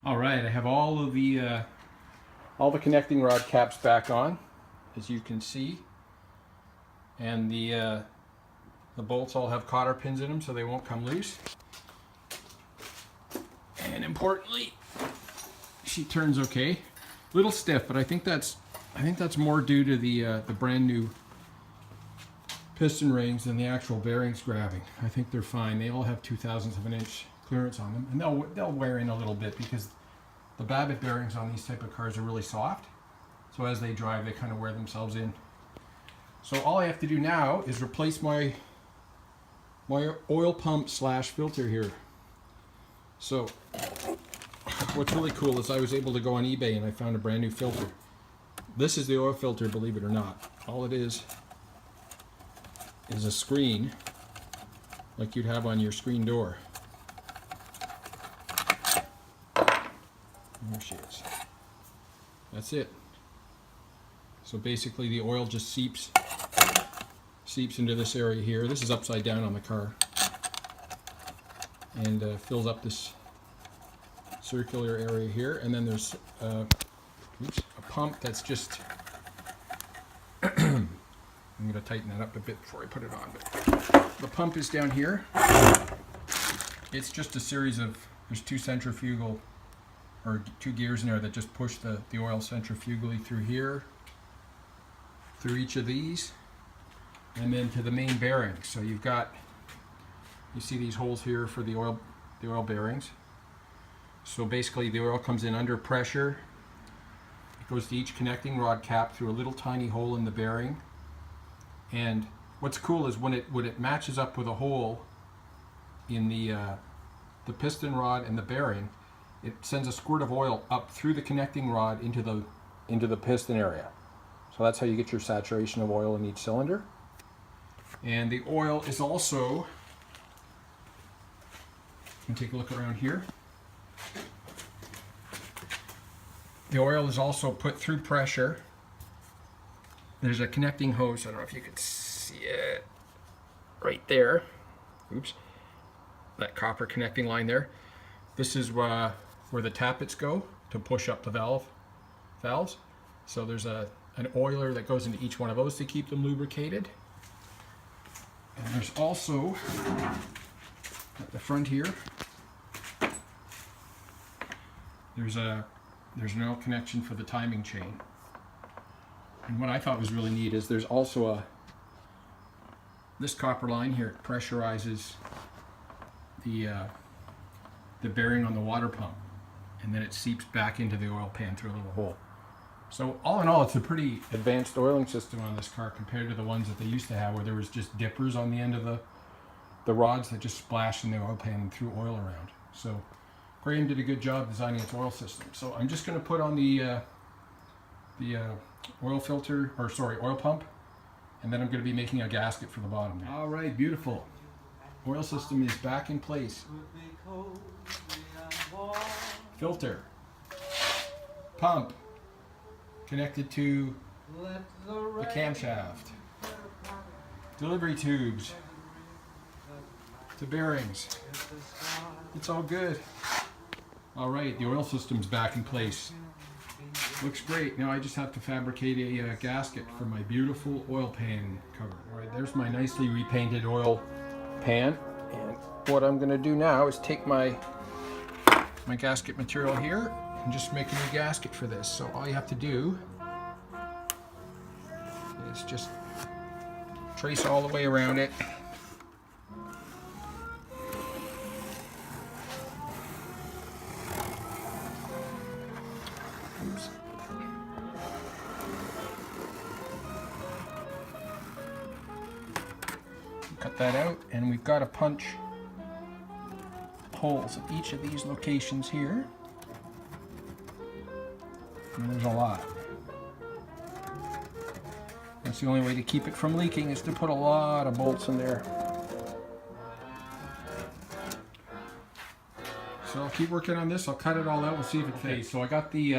All right, I have all the connecting rod caps back on, as you can see, and the bolts all have cotter pins in them, so they won't come loose. And importantly, she turns okay. Little stiff, but I think that's more due to the brand new piston rings than the actual bearings grabbing. I think they're fine. They all have 0.02 of an inch clearance on them, and they'll wear in a little bit because the Babbitt bearings on these type of cars are really soft. So as they drive, they kind of wear themselves in. So all I have to do now is replace my oil pump slash filter here. So what's really cool is I was able to go on eBay and I found a brand new filter. This is the oil filter, believe it or not. All it is a screen like you'd have on your screen door. There she is. That's it. So basically the oil just seeps into this area here. This is upside down on the car. And fills up this circular area here. And then there's a pump that's just... I'm going to tighten that up a bit before I put it on. But the pump is down here. It's just a series of... There's two centrifugal... or two gears in there that just push the oil centrifugally through here, through each of these, and then to the main bearings. So you see these holes here for the oil bearings. So basically the oil comes in under pressure. It goes to each connecting rod cap through a little tiny hole in the bearing. And what's cool is when it matches up with a hole in the piston rod and the bearing, it sends a squirt of oil up through the connecting rod into the piston area. So that's how you get your saturation of oil in each cylinder. And the oil is also, you can take a look around here. The oil is also put through pressure. There's a connecting hose, I don't know if you can see it, right there. Oops, that copper connecting line there. This is where the tappets go to push up the valves. So there's an oiler that goes into each one of those to keep them lubricated. And there's also, at the front here, there's an oil connection for the timing chain. And what I thought was really neat is there's also this copper line here. It pressurizes the bearing on the water pump, and then it seeps back into the oil pan through a little hole. So all in all, it's a pretty advanced oiling system on this car compared to the ones that they used to have, where there was just dippers on the end of the rods that just splashed in the oil pan and threw oil around. So Graham did a good job designing its oil system. So I'm just going to put on the oil pump, and then I'm going to be making a gasket for the bottom. All right, beautiful. Oil system is back in place. Filter, pump, connected to the camshaft, delivery tubes, to bearings. It's all good. All right, the oil system's back in place. Looks great. Now I just have to fabricate a gasket for my beautiful oil pan cover. All right, there's my nicely repainted oil pan. And what I'm going to do now is take my gasket material here and just make a new gasket for this. So all you have to do is just trace all the way around it. Oops. Cut that out, and we've got to punch holes at each of these locations here. And there's a lot. That's the only way to keep it from leaking, is to put a lot of bolts in there. So I'll keep working on this. I'll cut it all out. We'll see if it fits. So I got the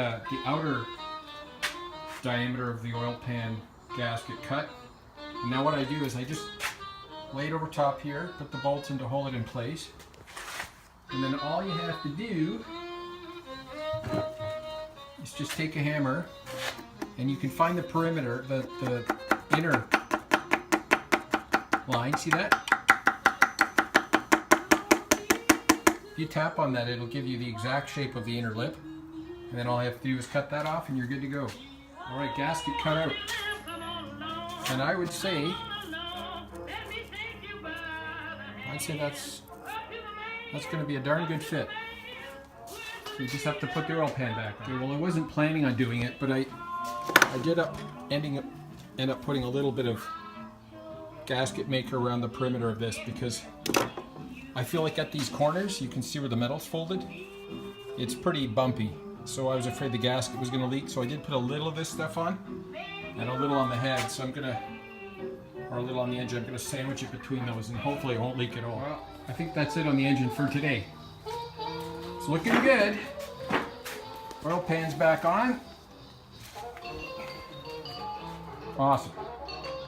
outer diameter of the oil pan gasket cut. And now what I do is I just lay it over top here, put the bolts in to hold it in place. And then all you have to do just take a hammer and you can find the perimeter, the inner line. See that? If you tap on that, it'll give you the exact shape of the inner lip. And then all I have to do is cut that off and you're good to go. All right, gasket cut out. And I would say that's going to be a darn good fit. So you just have to put the oil pan back on. Okay, well, I wasn't planning on doing it, but I did end up putting a little bit of gasket maker around the perimeter of this because I feel like at these corners, you can see where the metal's folded. It's pretty bumpy, so I was afraid the gasket was going to leak, so I did put a little of this stuff on and a little on the head, so or a little on the engine. I'm going to sandwich it between those and hopefully it won't leak at all. Well, I think that's it on the engine for today. It's looking good. Oil pan's back on. Awesome.